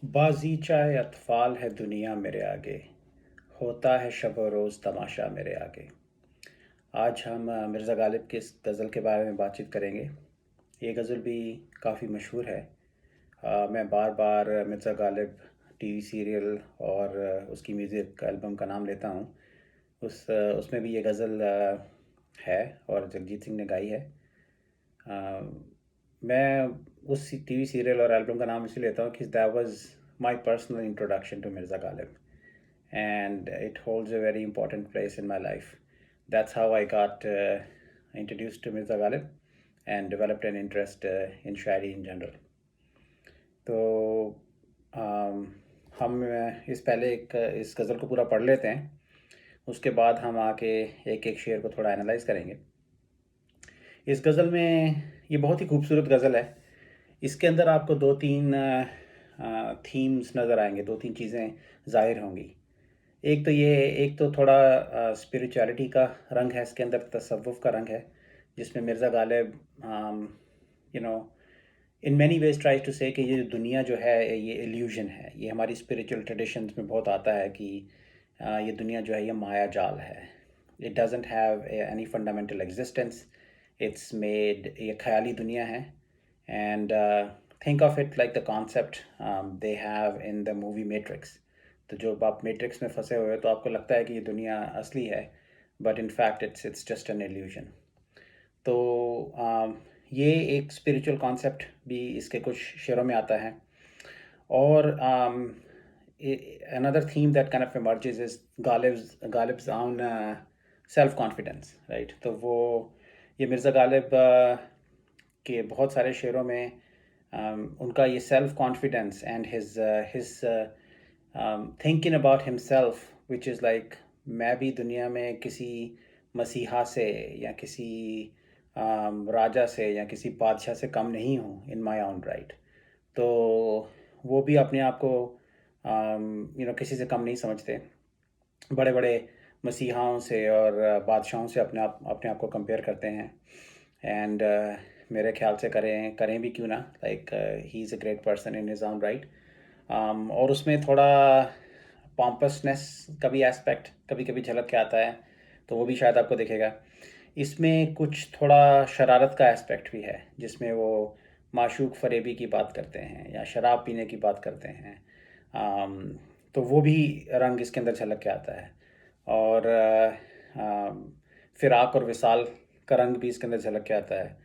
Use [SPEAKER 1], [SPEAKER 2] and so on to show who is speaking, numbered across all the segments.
[SPEAKER 1] बाज़ीचा-ए-अत्फाल है दुनिया मेरे आगे, होता है शब-ओ-रोज़ तमाशा मेरे आगे। आज हम मिर्ज़ा गालिब की इस गज़ल के बारे में बातचीत करेंगे। ये गज़ल भी काफ़ी मशहूर है। मैं बार-बार मिर्ज़ा गालिब टीवी सीरियल और उसकी म्यूज़िक एल्बम का नाम लेता हूँ। उसमें भी ये गज़ल है और जगजीत सिंह ने गाई है। अ, मैं उस टीवी सीरियल और एल्बम का नाम इसलिए लेता हूँ कि that was my personal introduction to Mirza Ghalib and it holds a very important place in my life. That's how I got introduced to Mirza Ghalib and developed an interest in Shayari in general. तो हम इस पहले इस गज़ल को पूरा पढ़ लेते हैं, उसके बाद हम आके एक एक शेर को थोड़ा एनालाइज करेंगे। इस गज़ल में ये बहुत ही खूबसूरत गज़ल है। इसके अंदर आपको दो तीन थीम्स नज़र आएंगे, दो तीन चीज़ें ज़ाहिर होंगी। एक तो थोड़ा स्पिरिचुअलिटी का रंग है इसके अंदर, तसव्वुफ़ का रंग है, जिसमें Mirza Ghalib you know in many ways tries to say कि ये दुनिया जो है ये इल्यूज़न है। ये हमारी स्पिरिचुअल ट्रेडिशंस में बहुत आता है कि ये दुनिया जो है ये माया जाल है। It doesn't have any fundamental existence, it's made, ये ख़याली दुनिया है। And think of it like the concept they have in the movie matrix. तो जब आप मैट्रिक्स में फंसे हुए हो तो आपको लगता है कि ये दुनिया असली है, but in fact it's just an illusion. तो ये एक स्पिरिचुअल कॉन्सेप्ट भी इसके कुछ शेरों में आता है। और another theme that kind of emerges is Ghalib's own self confidence, right? तो वो ये मिर्ज़ा गालिब के बहुत सारे शेरों में उनका ये self confidence and his thinking about himself which is like, मैं भी दुनिया में किसी मसीहा से या किसी राजा से या किसी बादशाह से कम नहीं हूँ इन माय ओन राइट। तो वो भी अपने आप को किसी से कम नहीं समझते। बड़े बड़े मसीहाओं से और बादशाहों से अपने आप को कंपेयर करते हैं। एंड मेरे ख्याल से करें भी क्यों ना, like he is a great person in his own right. और उसमें थोड़ा पॉम्पसनेस का भी एस्पेक्ट कभी कभी झलक के आता है, तो वो भी शायद आपको दिखेगा। इसमें कुछ थोड़ा शरारत का एस्पेक्ट भी है, जिसमें वो माशूq-फारेबी की बात करते हैं या शराब पीने की बात करते हैं। तो वो भी रंग इसके अंदर झलक के आता है। और फ़िराक और विसाल का रंग भी इसके अंदर झलक के आता है।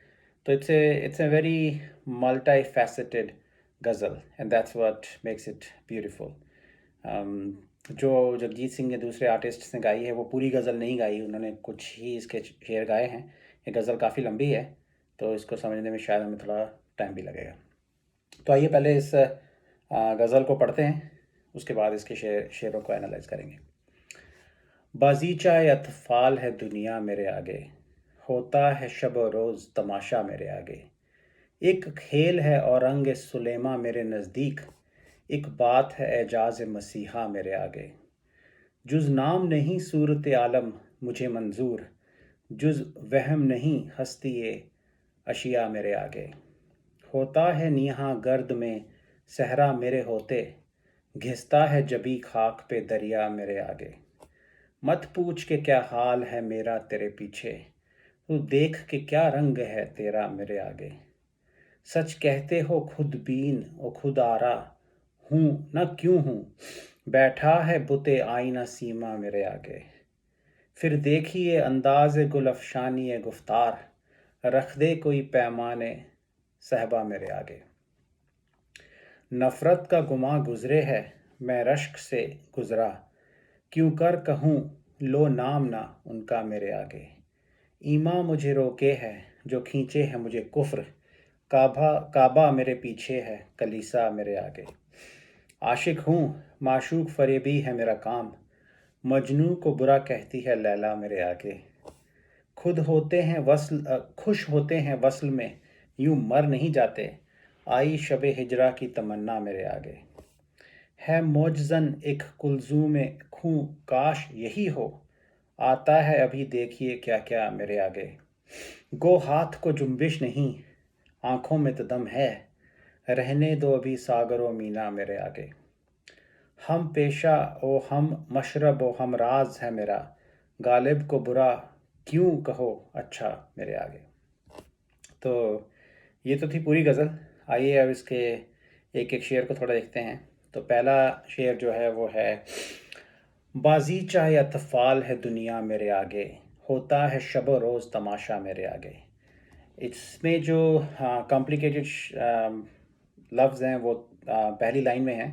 [SPEAKER 1] तो it's a very multi faceted ghazal and that's what makes it beautiful. जो जगजीत सिंह ने दूसरे आर्टिस्ट ने गाई है वो पूरी गज़ल नहीं गाई, उन्होंने कुछ ही इसके शेर गाए हैं। ये गज़ल काफ़ी लंबी है, तो इसको समझने में शायद हमें थोड़ा टाइम भी लगेगा। तो आइए पहले इस गज़ल को पढ़ते हैं, उसके बाद इसके शेरों को एनालाइज करेंगे। बाज़ीचा-ए-अत्फाल है दुनिया मेरे आगे, होता है शब-ओ-रोज़ तमाशा मेरे आगे। एक खेल है औरंग-ए-सुलैमाँ मेरे नज़दीक, एक बात है ejāz-e-masīhā मेरे आगे। जुज़ नाम नहीं सूरत-ए-ālam मुझे मंजूर, जुज़ वहम नहीं हस्ती-ए-ashiyā मेरे आगे। होता है नीहा गर्द में सहरा मेरे होते, घिसता है जबी खाक पे दरिया मेरे आगे। मत पूछ के क्या हाल है मेरा तेरे पीछे, तू देख के क्या रंग है तेरा मेरे आगे। सच कहते हो ख़ुद-बीन ओ ख़ुद-ārā, हूँ न क्यों हूँ, बैठा है but-e-ā.ina-sīmā मेरे आगे। फिर देखिए andāz-e-gul-afshānī-e-guftār, रख दे कोई paimāna-e-sahbā मेरे आगे। नफ़रत का गुमा गुज़रे है मैं रश्क से गुज़रा, क्यों कर कहूँ लो नाम ना उनका मेरे आगे। ईमा मुझे रोके है जो खींचे है मुझे कुफ्र, का.aba मेरे पीछे है कलीसा मेरे आगे। आशिक हूँ माशूq-फारेबी है मेरा काम, मजनू को बुरा कहती है लैला मेरे आगे। खुश होते हैं वस्ल में यूं मर नहीं जाते, आई शब हिजरा की तमन्ना मेरे आगे। है मोजज़न एक कुलज़ूम खूं काश यही हो, आता है अभी देखिए क्या क्या मेरे आगे। गो हाथ को जुम्बिश नहीं आँखों में तो दम है, रहने दो अभी सागरो मीना मेरे आगे, हम पेशा ओ हम मशरब ओ हम राज है मेरा, गालिब को बुरा क्यों कहो अच्छा मेरे आगे। तो ये तो थी पूरी गज़ल। आइए अब इसके एक एक शेर को थोड़ा देखते हैं। तो पहला शेर जो है वो है, बाज़ीचा-ए-अत्फाल है दुनिया मेरे आगे, होता है शब-ओ-रोज़ तमाशा मेरे आगे। इसमें जो कॉम्प्लिकेटेड लफ्ज़ हैं वो पहली लाइन में हैं।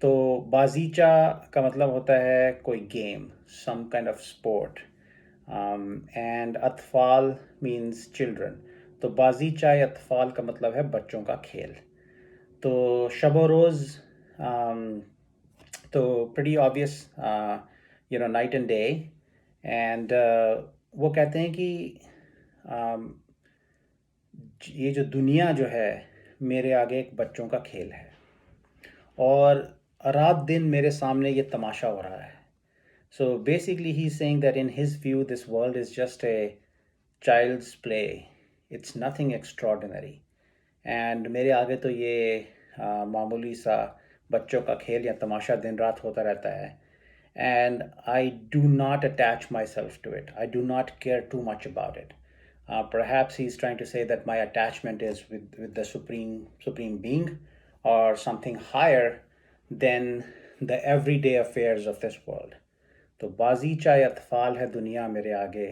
[SPEAKER 1] तो बाज़ीचा का मतलब होता है कोई game, some kind of sport, and अत्फाल मीन्स चिल्ड्रन। तो बाज़ीचा-ए-अत्फाल का मतलब है बच्चों का खेल। तो शब-ओ-रोज़, तो pretty obvious, night and day, and वो कहते हैं कि um, ये जो दुनिया जो है मेरे आगे एक बच्चों का खेल है, और रात दिन मेरे सामने ये तमाशा हो रहा है। So basically he's saying that in his view this world is just a child's play, it's nothing extraordinary, and मेरे आगे तो ये मामूली सा बच्चों का खेल या तमाशा दिन रात होता रहता है। And I do not attach myself to it, I do not care too much about it. Perhaps he's trying to say that my attachment is with the supreme being, or something higher than the everyday affairs of this world. तो बाज़ीचा-ए-अत्फाल है दुनिया मेरे आगे,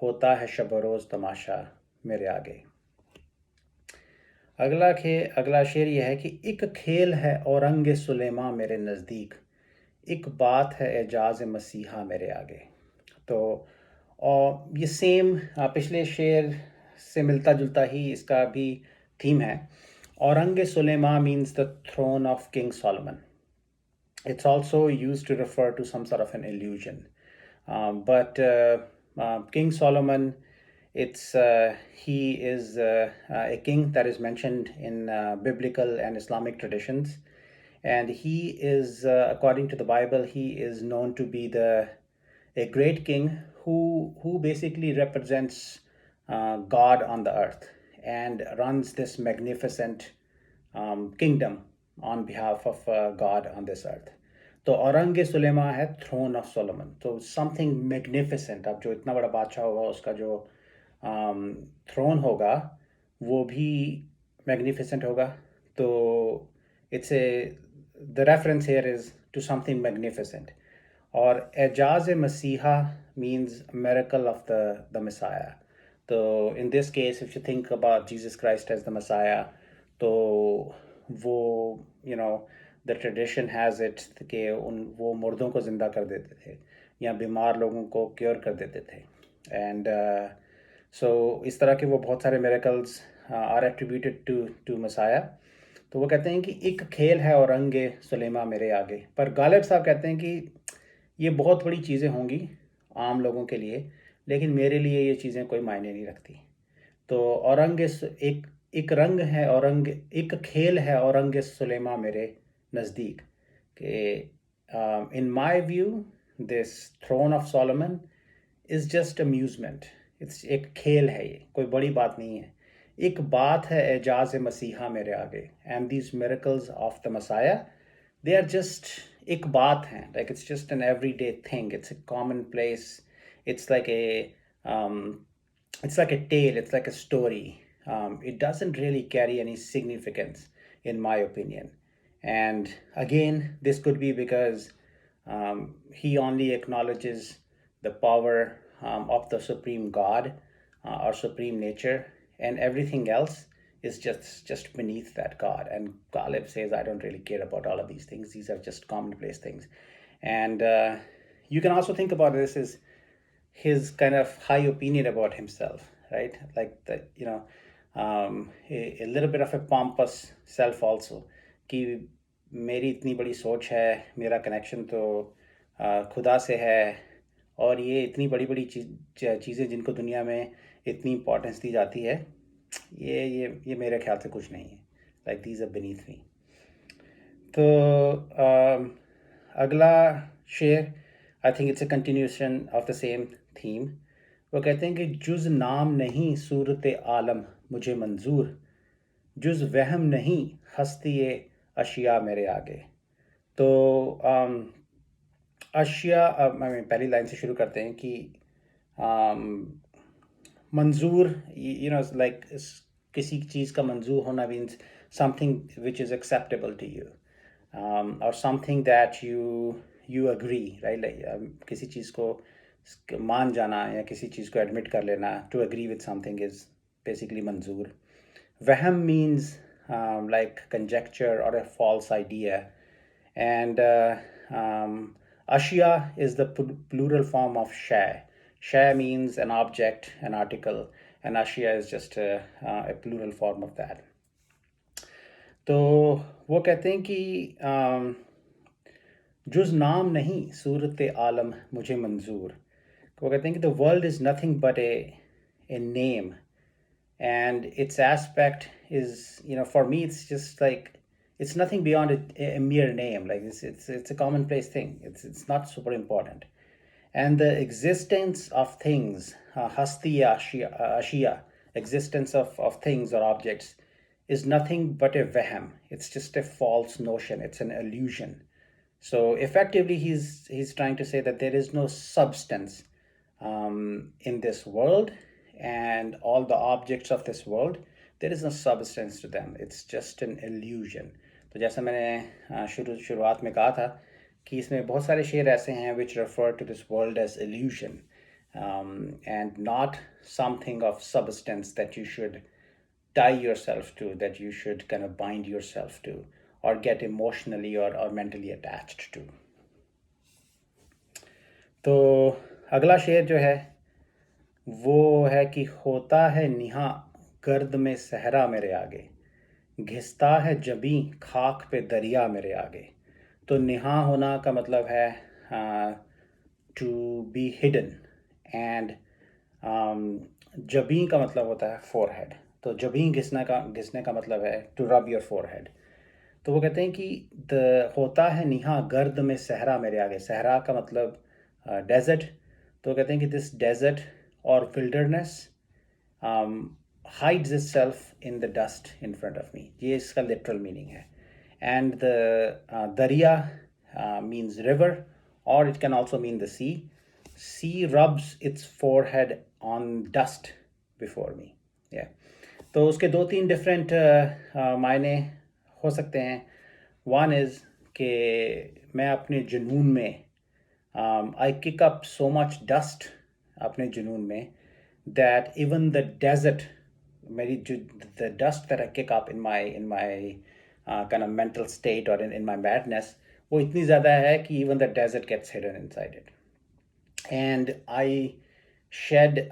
[SPEAKER 1] होता है शब-ओ-रोज़ तमाशा मेरे आगे। अगला शेर यह है कि एक खेल है औरंग-ए-सुलैमाँ मेरे नज़दीक, एक बात है ejāz-e-masīhā मेरे आगे। तो और ये सेम पिछले शेर से मिलता जुलता ही इसका भी थीम है। औरंग-ए-सुलैमाँ means the throne of King Solomon. It's also used to refer to some sort of an illusion. But King Solomon, he is a king that is mentioned in biblical and Islamic traditions. And he is, according to the Bible, he is known to be a great king who basically represents God on the earth and runs this magnificent kingdom on behalf of God on this earth. तो औरंग-ए-सुलैमाँ है throne of Solomon, तो something magnificent। अब जो इतना बड़ा बादशाह होगा उसका जो throne होगा वो भी magnificent होगा। तो the reference here is to something magnificent. और ejāz-e-masīhā means miracle of the Messiah. So in this case, if you think about Jesus Christ as the Messiah, तो वो the tradition has it कि वो मुर्दों को ज़िंदा कर देते थे या बीमार लोगों को क्योर कर देते थे। एंड सो इस तरह के वो बहुत सारे miracles are attributed to Messiah। तो वो कहते हैं कि एक खेल है औरंग-ए-सुलैमाँ मेरे आगे। पर गालिब साहब कहते हैं कि ये बहुत बड़ी चीज़ें होंगी आम लोगों के लिए, लेकिन मेरे लिए ये चीज़ें कोई मायने नहीं रखती। तो एक खेल है औरंग-ए-सुलैमाँ मेरे नज़दीक कि in my view this throne of Solomon is just amusement. It's एक खेल है, ये कोई बड़ी बात नहीं है। एक बात है ejāz-e-masīhā मेरे आगे, and these miracles of the Messiah, they are just एक बात है, like it's just an everyday thing, it's a commonplace, it's like a tale, it's like a story. It doesn't really carry any significance in my opinion. And again, this could be because he only acknowledges the power of the supreme God or supreme nature, and everything else is just beneath that God. And Ghalib says, I don't really care about all of these things. These are just commonplace things. And you can also think about this as his kind of high opinion about himself, right? Like a little bit of a pompous self also, कि मेरी इतनी बड़ी सोच है, मेरा connection तो खुदा से है, और ये इतनी बड़ी बड़ी चीज़ें जिनको दुनिया में इतनी इम्पोर्टेंस दी जाती है, ये मेरे ख्याल से कुछ नहीं है। लाइक दीज आर बीनीथ मी। तो अगला शेर, आई think it's a continuation of the same theme. वो कहते हैं कि जुज़ नाम नहीं सूरत-ए-आलम मुझे मंजूर, जुज़ वहम नहीं हस्ती-ए-अशिया मेरे आगे। तो अशिया पहली लाइन से शुरू करते हैं कि मंजूर, लाइक किसी चीज़ का मंजूर होना means something which is acceptable to you, और something that you agree, right? Like किसी चीज़ को मान जाना या किसी चीज़ को एडमिट कर लेना, to agree with something is basically मंजूर. Vahm means like conjecture or a false idea, and ashya is the plural form of shay. Shay means an object, an article, and ashya is just a plural form of that. तो वो कहते हैं कि जुज़ नाम नहीं सूरत-ए-आलम मुझे मंजूर. वो कहते हैं कि the world is nothing but a name, and its aspect is, for me it's just like, it's nothing beyond a mere name. Like it's a commonplace thing. It's not super important. And the existence of things, hastī-e-ashiyā, existence of things or objects, is nothing but a vahm. It's just a false notion. It's an illusion. So effectively he's trying to say that there is no substance in this world, and all the objects of this world, there is no substance to them. It's just an illusion. तो जैसा मैंने शुरुआत में कहा था कि इसमें बहुत सारे शेर ऐसे हैं which refer to this world as illusion, and not something of substance that you should tie yourself to, that you should kind of bind yourself to, or get emotionally or mentally attached to. तो अगला शेर जो है वो है कि होता है निहा गर्द में सहरा मेरे आगे, घिसता है जबी खाक पे दरिया मेरे आगे. तो निहा होना का मतलब है टू बी हिडन, एंड जबी का मतलब होता है फोरहेड. तो जबी घिसने का मतलब है टू रब योर फोरहेड. तो वो कहते हैं कि होता है निहा गर्द में सहरा मेरे आगे. सहरा का मतलब डेजर्ट. तो कहते हैं कि this desert or wilderness hides itself in the dust in front of me. ये इसका literal meaning है. And the dariya means river, or it can also mean the sea. Sea rubs its forehead on dust before me. Yeah. तो उसके दो तीन different मायने हो सकते हैं. One is कि मैं अपने जुनून में I kick up so much dust अपने जुनून में, that even the desert, the dust that I kick up in my kind of mental state or in my madness, वो इतनी ज़्यादा है कि even the desert gets hidden inside it. And I shed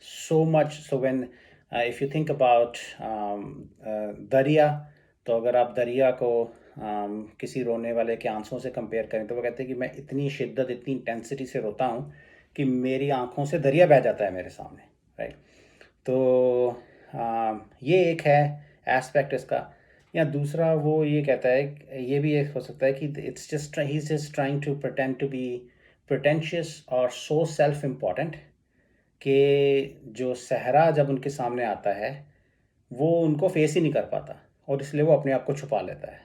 [SPEAKER 1] so much. So when if you think about दरिया, तो अगर आप दरिया को किसी रोने वाले के आंसुओं से कंपेयर करें, तो वो कहते हैं कि मैं इतनी शिद्दत, इतनी इंटेंसिटी से रोता हूँ कि मेरी आंखों से दरिया बह जाता है मेरे सामने, राइट? तो ये एक है एस्पेक्ट इसका. या दूसरा वो ये कहता है, ये भी एक हो सकता है कि it's just he is just trying to pretend to be pretentious और सो सेल्फ इम्पॉर्टेंट कि जो सहरा जब उनके सामने आता है वो उनको फेस ही नहीं कर पाता, और इसलिए वो अपने आप को छुपा लेता है.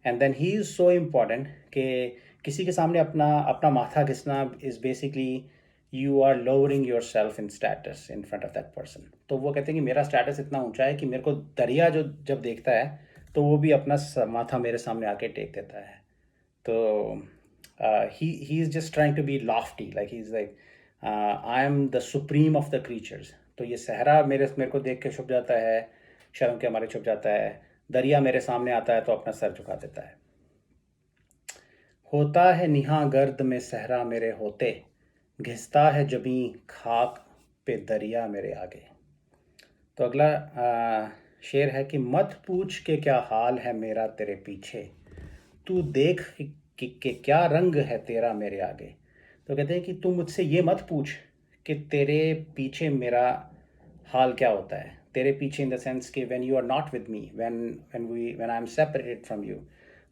[SPEAKER 1] And then he is so important कि किसी के सामने अपना माथा घिसना is basically you are lowering yourself in status in front of that person. तो वो कहते हैं कि मेरा स्टेटस इतना ऊंचा है कि मेरे को दरिया जब देखता है तो वो भी अपना माथा मेरे सामने आके टेक देता है. तो he is just trying to be lofty, like he's like I am the supreme of the creatures. तो ये सहरा मेरे को देख के छुप जाता है, शर्म के हमारे छुप जाता है. दरिया मेरे सामने आता है तो अपना सर झुका देता है. होता है निहा गर्द में सहरा मेरे होते, घिसता है जबी खाक पे दरिया मेरे आगे. तो अगला शेर है कि मत पूछ के क्या हाल है मेरा तेरे पीछे, तू देख कि क्या रंग है तेरा मेरे आगे. तो कहते हैं कि तू मुझसे ये मत पूछ कि तेरे पीछे मेरा हाल क्या होता है. तेरे पीछे इन द सेंस कि when you are not with me, when I am separated from you.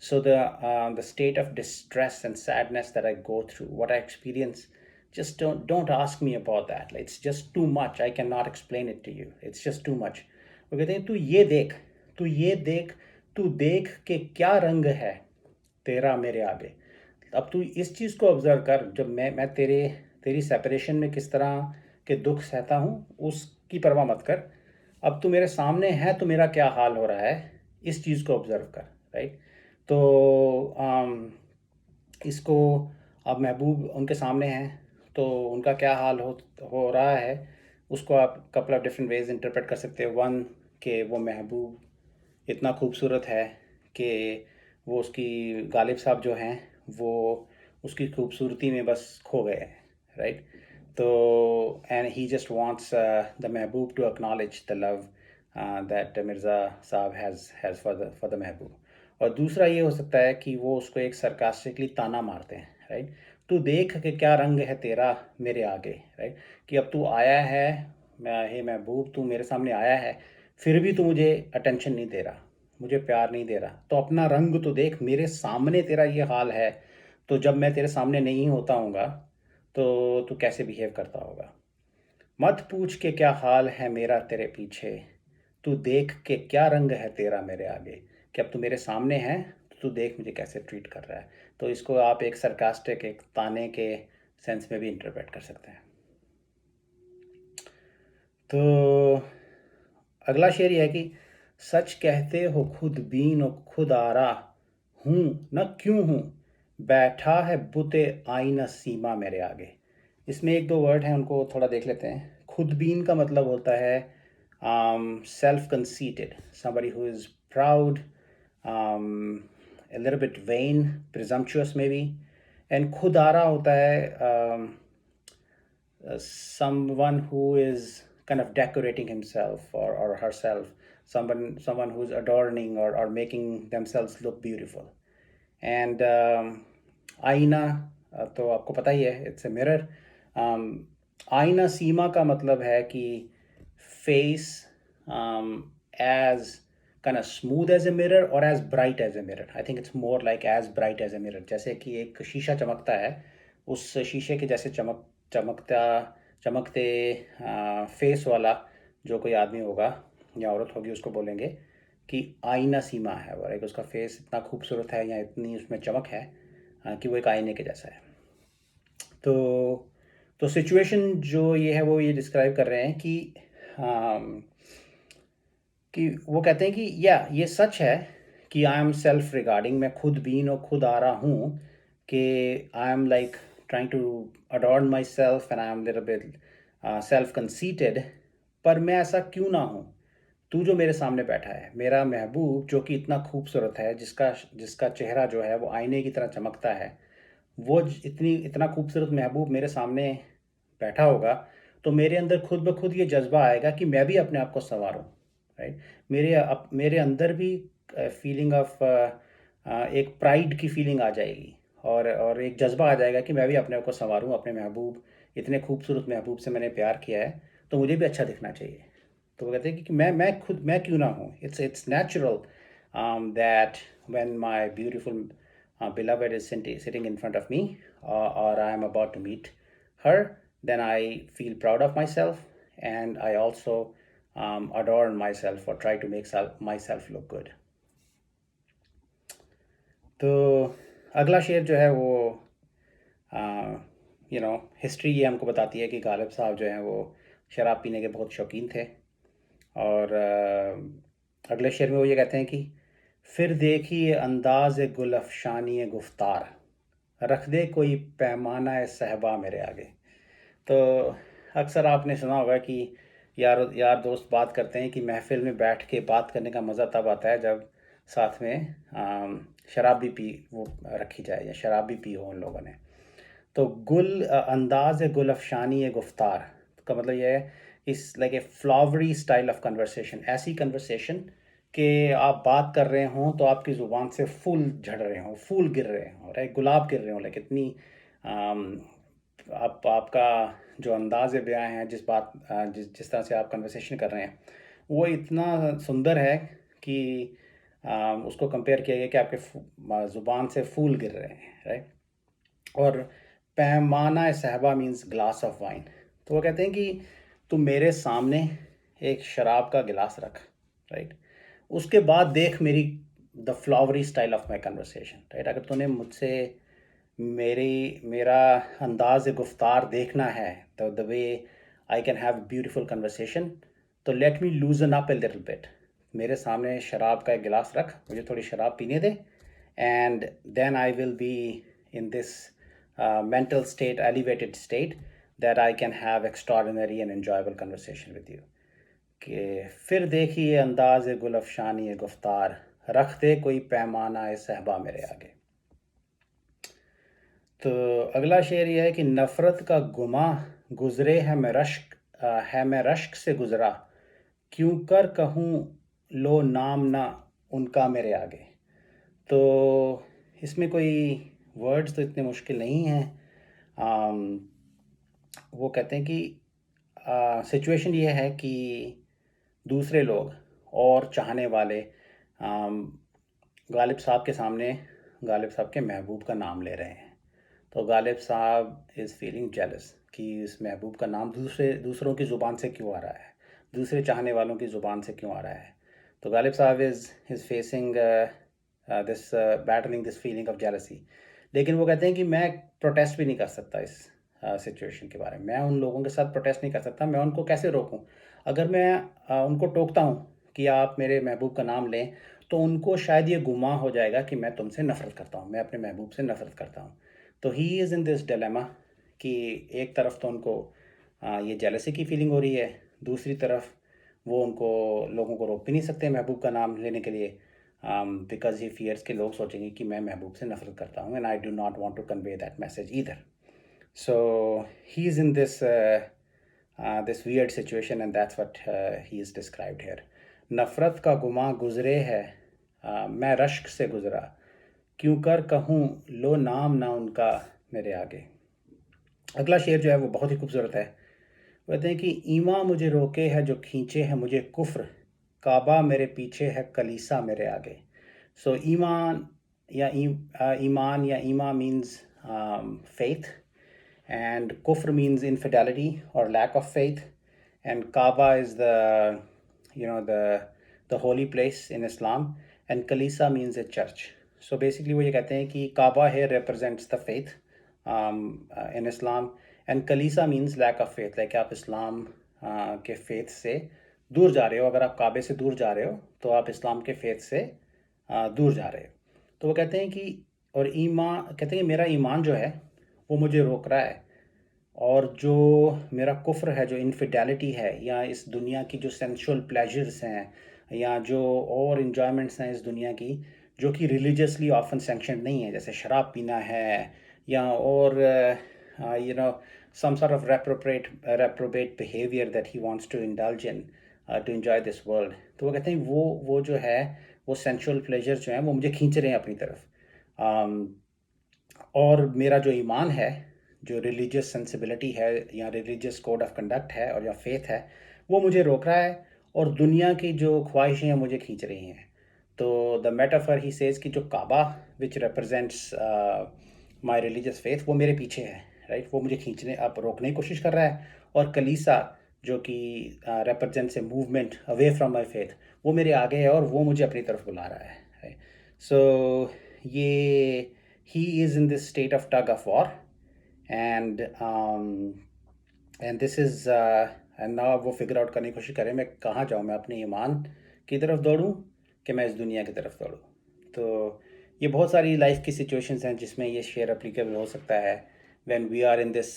[SPEAKER 1] So the state of distress and sadness that I go through, what I experience, just don't ask me about that. It's just too much. I cannot explain it to you. It's just too much. वो कहते हैं, तू ये देख, तू देख के क्या रंग है तेरा मेरे आगे। अब तू इस चीज़ को ऑब्ज़र्व कर, जब मैं तेरी सेपरेशन में किस तरह के दुख सहता हूँ, उसकी परवाह मत कर। अब तू मेरे सामने है तो मेरा क्या हाल हो रहा है, इस चीज़ को ऑब्ज़र्व कर, राइट। तो इसको, अब महबूब उनके सामने हैं तो उनका क्या हाल हो रहा है, उसको आप couple of different ways interpret कर सकते हो। वन, कि वो महबूब इतना खूबसूरत है कि वो उसकी गालिब साहब जो हैं वो उसकी खूबसूरती में बस खो गए हैं, राइट। तो and he just wants the महबूब to acknowledge the love that Mirza Sahab has for the महबूब। और दूसरा ये हो सकता है कि वो उसको एक सरकास्टिकली ताना मारते हैं, राइट। तू देख के क्या रंग है तेरा मेरे आगे, राइट। कि अब तू आया है, हे महबूब, तू मेरे सामने आया है, फिर भी तू मुझे अटेंशन नहीं दे रहा, मुझे प्यार नहीं दे रहा। तो अपना रंग तो देख, मेरे सामने तेरा ये हाल है, तो जब मैं तेरे सामने नहीं होता हूँगा तो तू कैसे बिहेव करता होगा। मत पूछ के क्या हाल है मेरा तेरे पीछे, तू देख के क्या रंग है तेरा मेरे आगे। कि अब तू मेरे सामने है तो तू देख मुझे कैसे ट्रीट कर रहा है। तो इसको आप एक सरकास्टिक, एक ताने के सेंस में भी इंटरप्रेट कर सकते हैं। तो अगला शेर ये है कि सच कहते हो खुद-बीन और खुद-आरा हूँ न क्यों हूँ, बैठा है but-ए-ā.ina-sīmā मेरे आगे। इसमें एक दो वर्ड हैं, उनको थोड़ा देख लेते हैं। खुद-बीन का मतलब होता है self conceited, somebody who is proud, a little bit vain, presumptuous maybe। And खुद-आरा होता है someone who is kind of decorating himself or herself, someone who's adorning or making themselves look beautiful। And आईना, तो आपको पता ही है, it's a mirror. आईना सीमा का मतलब है कि face as kind of smooth as a mirror or as bright as a mirror। I think it's more like as bright as a mirror। जैसे कि एक शीशा चमकता है, उस शीशे के जैसे चमकते फेस वाला जो कोई आदमी होगा या औरत होगी, उसको बोलेंगे कि आईना सीमा है। और एक उसका फेस इतना खूबसूरत है या इतनी उसमें चमक है कि वो एक आईने के जैसा है। तो सिचुएशन जो ये है वो ये डिस्क्राइब कर रहे हैं कि वो कहते हैं कि ये सच है कि आई एम सेल्फ रिगार्डिंग, मैं खुद बीन और खुद आ रहा हूँ, कि I am like trying to adorn myself and I am little bit self conceited. पर मैं ऐसा क्यों ना हूँ, तू जो मेरे सामने बैठा है, मेरा महबूब जो कि इतना खूबसूरत है, जिसका चेहरा जो है वो आईने की तरह चमकता है, वो इतना खूबसूरत महबूब मेरे सामने बैठा होगा, तो मेरे अंदर खुद ब खुद ये जज्बा आएगा कि मैं भी अपने आप को संवारूँ, राइट। मेरे अंदर भी फीलिंग ऑफ एक प्राइड की फीलिंग आ जाएगी, और एक जज्बा आ जाएगा कि मैं भी अपने आप को संवारूँ, अपने महबूब, इतने खूबसूरत महबूब से मैंने प्यार किया है तो मुझे भी अच्छा दिखना चाहिए। तो वो कहते हैं कि मैं क्यों ना हूँ। It's natural that when my beautiful beloved is sitting in front of me, or I am about to meet her, then I feel proud of myself, and I also adorn myself or try to make myself look good। तो अगला शेर जो है वो history ये हमको बताती है कि गालिब साहब जो हैं वो शराब पीने के बहुत शौकीन थे। और अगले शेर में वो ये कहते हैं कि फिर देखिए अंदाज़-ए-गुल-afshānī-e-guftār, रख दे कोई paimāna-e-sahbā मेरे आगे। तो अक्सर आपने सुना होगा कि यार दोस्त बात करते हैं कि महफिल में बैठ के बात करने का मज़ा तब आता है जब साथ में शराब भी रखी जाए या शराब भी पी हो उन लोगों ने। तो अंदाज़-ए-गुल-afshānī-e-guftār का मतलब ये है, इस like a flowery style of conversation, ऐसी कन्वर्सेशन कि आप बात कर रहे हों तो आपकी ज़ुबान से फूल झड़ रहे हों, फूल गिर रहे हों, राइट, गुलाब गिर रहे हों, लाइक इतनी आपका जो अंदाज़ बयां है, जिस तरह से आप कन्वर्सेशन कर रहे हैं, वो इतना सुंदर है कि उसको कंपेयर किया गया कि आपके ज़ुबान से फूल गिर रहे हैं, राइट। और पैमाना-ए-सहबा मीन्स ग्लास ऑफ वाइन। तो वो कहते हैं कि तुम मेरे सामने एक शराब का गिलास रख, राइट। उसके बाद देख मेरी the flowery style of my conversation, right. अगर तूने मुझसे मेरा अंदाज़-ए-गुफ्तार देखना है, तो the way I can have beautiful conversation, तो let me loosen up a little bit. मेरे सामने शराब का एक गिलास रख, मुझे थोड़ी शराब पीने दे, and then I will be in this mental state, elevated state, that I can have extraordinary and enjoyable conversation with you. कि फिर देखिए अंदाज़-ए-गुल-afshānī-e-guftār, रख दे कोई paimāna-e-sahbā मेरे आगे। तो अगला शेर ये है कि नफ़रत का गुमा गुज़रे है मैं रश्क से गुज़रा, क्यों कर कहूँ लो नाम ना उनका मेरे आगे। तो इसमें कोई वर्ड्स तो इतने मुश्किल नहीं हैं। वो कहते हैं कि सिचुएशन ये है कि दूसरे लोग और चाहने वाले गालिब साहब के सामने गालिब साहब के महबूब का नाम ले रहे हैं। तो Ghalib sahab is feeling jealous कि इस महबूब का नाम दूसरों की ज़ुबान से क्यों आ रहा है, दूसरे चाहने वालों की ज़ुबान से क्यों आ रहा है। तो Ghalib sahab is facing this battling this feeling of jealousy. लेकिन वो कहते हैं कि मैं प्रोटेस्ट भी नहीं कर सकता इस सिचुएशन के बारे में। मैं उन लोगों के साथ प्रोटेस्ट नहीं कर सकता, मैं उनको कैसे रोकूं। अगर मैं उनको टोकता हूं कि आप मेरे महबूब का नाम लें, तो उनको शायद ये गुमा हो जाएगा कि मैं तुमसे नफ़रत करता हूं, मैं अपने महबूब से नफ़रत करता हूं। तो ही इज़ इन दिस डिलेमा कि एक तरफ तो उनको ये जेलसी की फीलिंग हो रही है, दूसरी तरफ वो उनको लोगों को रोक भी नहीं सकते महबूब का नाम लेने के लिए, बिकॉज ही फियर्स के लोग सोचेंगे कि मैं महबूब से नफ़रत करता हूँ, and I do not want to convey that message either. So he is in this this weird situation, and that's what he is described here. नफ़रत का गुमा गुज़रे है मैं रश्क से गुज़रा, क्यों कर कहूँ लो नाम ना उनका मेरे आगे। अगला शेर जो है वो बहुत ही खूबसूरत है। कहते हैं कि ईमा मुझे रोके है जो खींचे है मुझे कुफ्र, का.aba मेरे पीछे है कलीसा मेरे आगे। सो ईमान या ईमा means faith, and kufr means infidelity or lack of faith, and Kaaba is the holy place in Islam, and Kalisa means a church. So basically वो ये कहते हैं कि Kaaba here represents the faith in Islam, and Kalisa means lack of faith, like आप इस्लाम के faith से दूर जा रहे हो। अगर आप काबे से दूर जा रहे हो तो आप इस्लाम के फेथ से दूर जा रहे हो। तो वो कहते हैं कि और कहते हैं कि मेरा ईमान जो है वो मुझे रोक रहा है, और जो मेरा कुफ्र है, जो इनफिडेलिटी है, या इस दुनिया की जो सेंसुअल प्लेजर्स हैं, या जो और इन्जॉयमेंट्स हैं इस दुनिया की, जो कि रिलीजियसली ऑफन सैंक्शन नहीं है, जैसे शराब पीना है या और some sort of reprobate behavior that he wants to indulge in to enjoy this world. तो वो कहते हैं वो जो है वो सेंसुअल प्लेजर जो हैं वो मुझे खींच रहे हैं अपनी तरफ, और मेरा जो ईमान है, जो रिलीजियस सेंसिबिलिटी है या रिलीजियस कोड ऑफ कंडक्ट है और या फेथ है, वो मुझे रोक रहा है, और दुनिया की जो ख्वाहिशें हैं मुझे खींच रही हैं। तो द मेटाफर ही सेज कि जो Kaaba which represents my religious faith वो मेरे पीछे है, राइट। वो मुझे खींचने अब रोकने की कोशिश कर रहा है, और कलीसा जो कि represents a movement away from my faith वो मेरे आगे है और वो मुझे अपनी तरफ बुला रहा है। सो ये he is in this state of tug of war, and this is and now वो फिगर आउट करने की कोशिश करें मैं कहाँ जाऊँ, मैं अपने ईमान की तरफ दौड़ूँ कि मैं इस दुनिया की तरफ दौड़ूँ। तो ये बहुत सारी लाइफ की सिचुएशंस हैं जिसमें ये शेयर एप्लीकेबल हो सकता है, when we are in this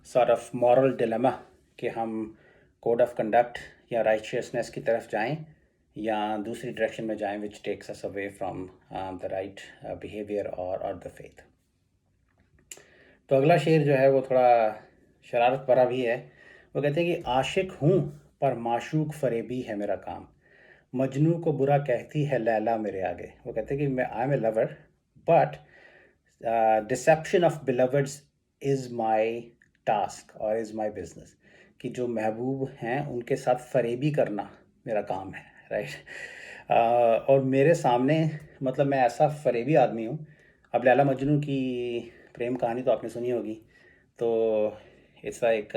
[SPEAKER 1] sort of moral dilemma कि हम कोड ऑफ कंडक्ट या राइचियसनेस की तरफ जाएं या दूसरी डायरेक्शन में जाएं, which takes us away from the right behavior or the faith. तो अगला शेर जो है वो थोड़ा शरारत भरा भी है। वो कहते हैं कि आशिक हूँ पर माशूq-farebī है मेरा काम, मजनू को बुरा कहती है लैला मेरे आगे। वो कहते हैं कि मैं I am a lover, but deception of beloveds is my task और इज़ माई बिजनेस। कि जो महबूब हैं उनके साथ फरेबी करना मेरा काम है, राइट। और मेरे सामने मतलब मैं ऐसा फरेबी आदमी हूँ। अब लैला मजनू की प्रेम कहानी तो आपने सुनी होगी। तो इट्स लाइक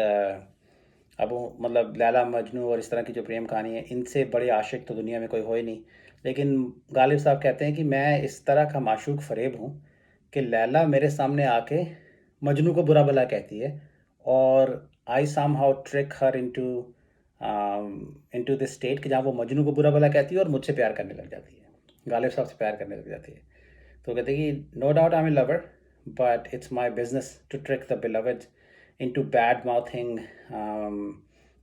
[SPEAKER 1] अब वो मतलब लैला मजनू और इस तरह की जो प्रेम कहानी है, इनसे बड़े आशिक तो दुनिया में कोई हो ही नहीं। लेकिन गालिब साहब कहते हैं कि मैं इस तरह का माशूक फ़रेब हूँ कि लैला मेरे सामने आके मजनू को बुरा भला कहती है, और I somehow trick her into this state कि जहाँ वो मजनू को बुरा भला कहती है और मुझसे प्यार करने लग जाती है, गालिब साहब से प्यार करने लग जाती है। तो कहते हैं कि no doubt I am a lover, but it's my business to trick the beloved into bad mouthing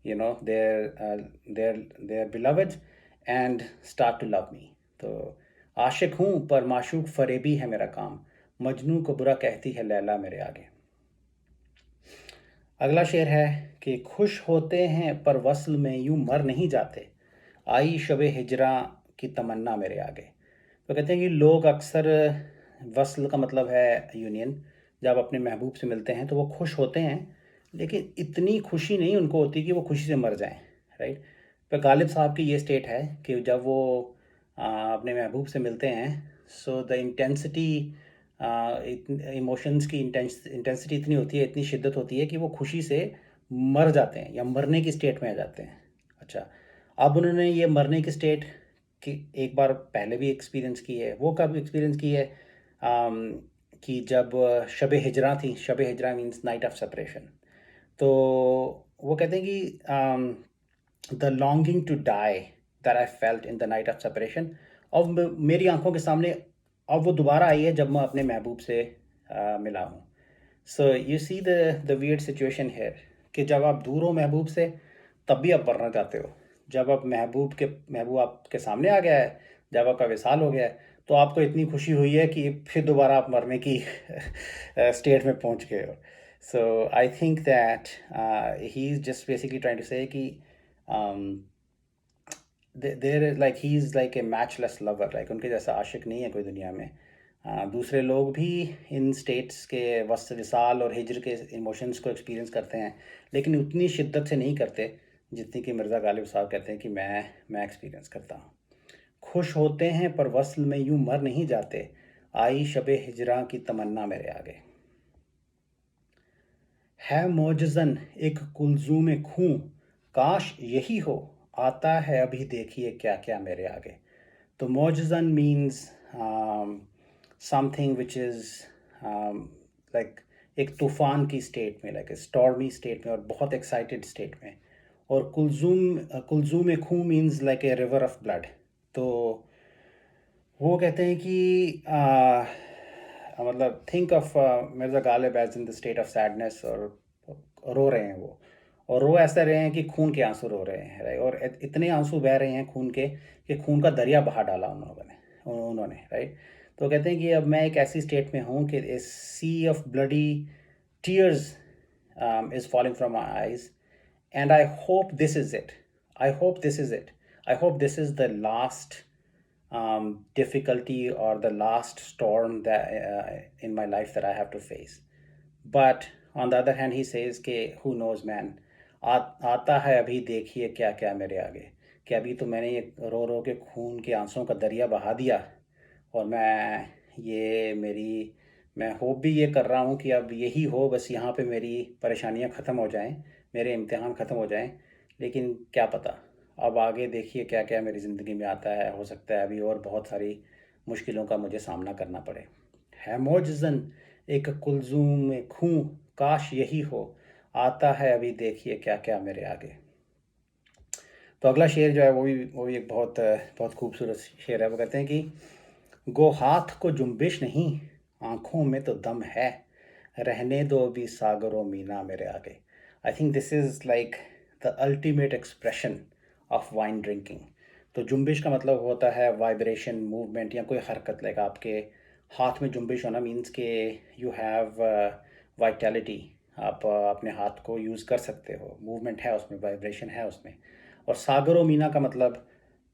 [SPEAKER 1] their beloved and start to love me. तो आशिक हूँ पर माशूक फरेबी है मेरा काम, मजनू को बुरा कहती है लैला मेरे आगे। अगला शेर है कि खुश होते हैं पर वस्ल में यूं मर नहीं जाते, आई शबे हिजरा की तमन्ना मेरे आगे। तो कहते हैं कि लोग अक्सर, वस्ल का मतलब है यूनियन, जब अपने महबूब से मिलते हैं तो वो खुश होते हैं, लेकिन इतनी खुशी नहीं उनको होती कि वो खुशी से मर जाएं, राइट। पर गालिब साहब की ये स्टेट है कि जब वो अपने महबूब से मिलते हैं, सो द इंटेंसिटी, इमोशंस की इंटेंसिटी इतनी होती है, इतनी शिद्दत होती है कि वो खुशी से मर जाते हैं या मरने की स्टेट में आ जाते हैं। अच्छा, अब उन्होंने ये मरने की स्टेट कि एक बार पहले भी एक्सपीरियंस की है। वो कब एक्सपीरियंस की है? कि जब शब हिजरा थी। शब हिजरा मीन्स नाइट ऑफ सेपरेशन। तो वो कहते हैं कि the longing to die that I felt in the night of separation, अब मेरी आंखों के सामने अब वो दोबारा आई है जब मैं अपने महबूब से मिला हूँ। So you see the weird situation here कि जब आप दूर हो महबूब से तब भी आप मरना चाहते हो। जब आप महबूब आपके सामने आ गया है, जब आपका विसाल हो गया है, तो आपको इतनी खुशी हुई है कि फिर दोबारा आप मरने की स्टेट में पहुंच गए हो। So I think that he is just basically trying to say कि there like he is like a matchless lover, like उनके जैसा आशिक नहीं है कोई दुनिया में। दूसरे लोग भी इन स्टेट्स के वस्त विसाल और हिजर के इमोशंस को एक्सपीरियंस करते हैं, लेकिन उतनी शिद्दत से नहीं करते जितनी कि मिर्ज़ा गालिब साहब कहते हैं कि मैं एक्सपीरियंस करता हूँ। खुश होते हैं पर वस्ल में यूं मर नहीं जाते, आई शबे हिजरा की तमन्ना मेरे आगे। है मौजज़न एक कुलज़ूम खूं, काश यही हो, आता है अभी देखिए क्या क्या मेरे आगे। तो मौजज़न means something which is like एक तूफ़ान की स्टेट में, लाइक ए स्टॉर्मी स्टेट में और बहुत एक्साइटेड स्टेट में। और कुलज़ूम खूं means like a river of blood. तो वो कहते हैं कि मतलब think of Mirza Ghalib as in the state of sadness, और रो रहे हैं वो, और रो ऐसे रहे हैं कि खून के आंसू रो रहे हैं, राइट। और इतने आंसू बह रहे हैं खून के कि खून का दरिया बहा डाला उन्होंने, राइट। तो कहते हैं कि अब मैं एक ऐसी स्टेट में हूँ कि a sea of bloody tears is falling from my eyes, and I hope this is it. I hope this is it. I hope this is the last difficulty or the last storm that in my life that I have to face. But on the other hand, he says कि who knows man, आता है अभी देखिए क्या क्या मेरे आगे, कि अभी तो मैंने ये रो रो के खून के आंसुओं का दरिया बहा दिया, और मैं होप भी ये कर रहा हूँ कि अब यही हो, बस यहाँ पे मेरी परेशानियाँ ख़त्म हो जाएं, मेरे इम्तिहान ख़त्म हो जाएं। लेकिन क्या पता, अब आगे देखिए क्या क्या मेरी ज़िंदगी में आता है, हो सकता है अभी और बहुत सारी मुश्किलों का मुझे सामना करना पड़े। है मौजज़न एक कुलज़ूम खूं, काश यही हो, आता है अभी देखिए क्या क्या मेरे आगे। तो अगला शेर जो है वो भी एक बहुत बहुत खूबसूरत शेर है। वो कहते हैं कि गो हाथ को जुम्बिश नहीं, आँखों में तो दम है, रहने दो अभी सागरों मीना मेरे आगे। I think this is like the ultimate expression of wine drinking. तो जुम्बिश का मतलब होता है वाइब्रेशन, मूवमेंट या कोई हरकत। लाइक आपके हाथ में जुम्बिश होना मीन्स के यू हैव वाइटैलिटी, आप अपने हाथ को यूज़ कर सकते हो, मूवमेंट है उसमें, वाइब्रेशन है उसमें। और सागर व मीना का मतलब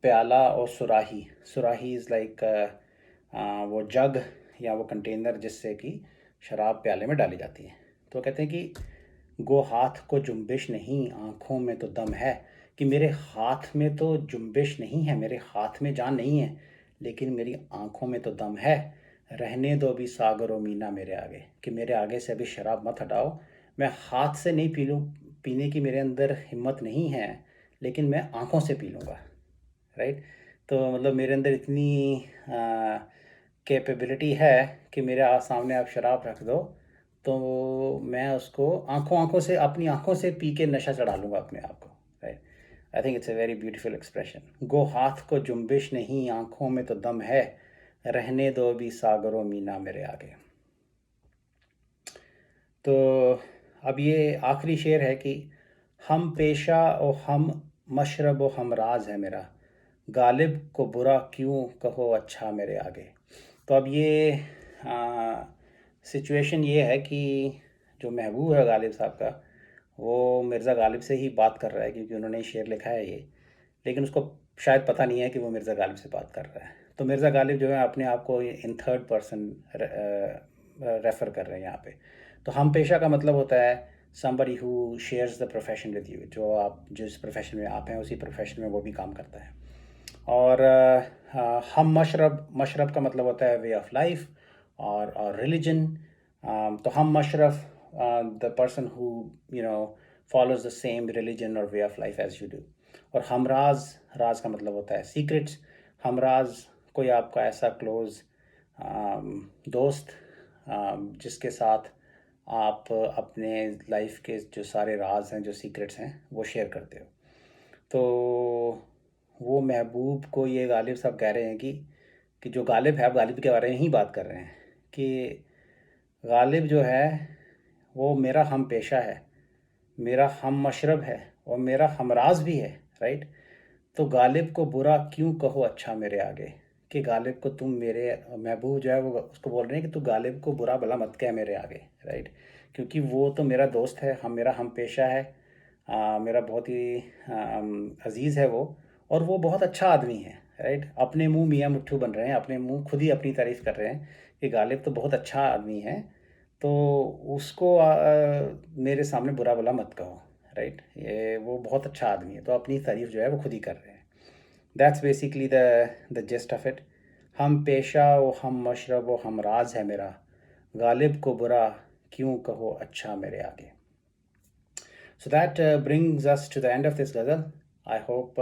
[SPEAKER 1] प्याला और सुराही। सुराही इज़ लाइक वो जग या वो कंटेनर जिससे कि शराब प्याले में डाली जाती है। तो कहते हैं कि गो हाथ को जुम्बिश नहीं, आँखों में तो दम है, कि मेरे हाथ में तो जुम्बिश नहीं है, मेरे हाथ में जान नहीं है, लेकिन मेरी आँखों में तो दम है। रहने दो अभी सागर व मीना मेरे आगे, कि मेरे आगे से अभी शराब मत हटाओ, मैं हाथ से नहीं पीने की मेरे अंदर हिम्मत नहीं है, लेकिन मैं आँखों से पी लूँगा, राइट? तो मतलब मेरे अंदर इतनी कैपेबिलिटी है कि मेरे सामने आप शराब रख दो, तो मैं उसको आँखों से, अपनी आँखों से पी के नशा चढ़ा लूँगा अपने आप को, राइट? I think it's a very beautiful expression. गो हाथ को जुम्बिश नहीं, आँखों में तो दम है, रहने दो भी सागरों मीना मेरे आगे। तो अब ये आखिरी शेर है कि हम पेशा और हम मशरब और हम राज है मेरा, गालिब को बुरा क्यों कहो अच्छा मेरे आगे। तो अब ये सिचुएशन ये है कि जो महबूब है गालिब साहब का, वो मिर्ज़ा गालिब से ही बात कर रहा है, क्योंकि उन्होंने ही शेर लिखा है ये, लेकिन उसको शायद पता नहीं है कि वो मिर्ज़ा गालिब से बात कर रहा है। तो मिर्ज़ा गालिब जो है अपने आप को इन थर्ड पर्सन रेफ़र कर रहे हैं यहाँ पे। तो हम पेशा का मतलब होता है somebody who shares the profession with you, जो आप जिस प्रोफेशन में आप हैं उसी प्रोफेशन में वो भी काम करता है। और हम मशरब का मतलब होता है वे ऑफ लाइफ और रिलीजन। तो हम मशरफ, the person who follows the same religion और way of life as you do. और हम राज का मतलब होता है सीक्रेट्स। हम राज कोई आपका ऐसा क्लोज दोस्त जिसके साथ आप अपने लाइफ के जो सारे राज हैं, जो सीक्रेट्स हैं, वो शेयर करते हो। तो वो महबूब को ये गालिब साहब कह रहे हैं कि जो गालिब है, आप गालिब के बारे में ही बात कर रहे हैं, कि गालिब जो है वो मेरा हम पेशा है, मेरा हम मशरब है और मेरा हमराज भी है, राइट? तो गालिब को बुरा क्यों कहो अच्छा मेरे आगे, कि गालिब को तुम, मेरे महबूब जो है वो उसको बोल रहे हैं कि तू गालिब को बुरा भला मत कह मेरे आगे, राइट? क्योंकि वो तो मेरा दोस्त है, मेरा हम पेशा है, मेरा बहुत ही अज़ीज़ है वो, और वो बहुत अच्छा आदमी है, राइट? अपने मुंह मियाँ मिट्ठू बन रहे हैं, अपने मुंह खुद ही अपनी तारीफ़ कर रहे हैं कि गालिब तो बहुत अच्छा आदमी है, तो उसको मेरे सामने बुरा भला मत कहो, राइट? ये वो बहुत अच्छा आदमी है, तो अपनी तारीफ़ जो है वो खुद ही कर रहे हैं। That's basically the gist of it. हम पेशा वो हम मशरब वो हम राज है मेरा, गालिब को बुरा क्यों कहो अच्छा मेरे आगे। So that brings us to the end of this ghazal. I hope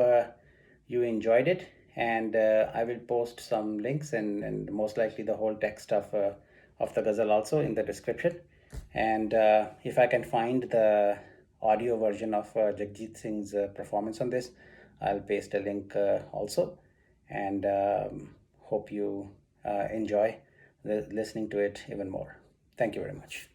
[SPEAKER 1] you enjoyed it, and I will post some links and most likely the whole text of the ghazal also in the description. And if I can find the audio version of Jagjit Singh's performance on this, I'll paste a link also. And hope you enjoy listening to it even more. Thank you very much.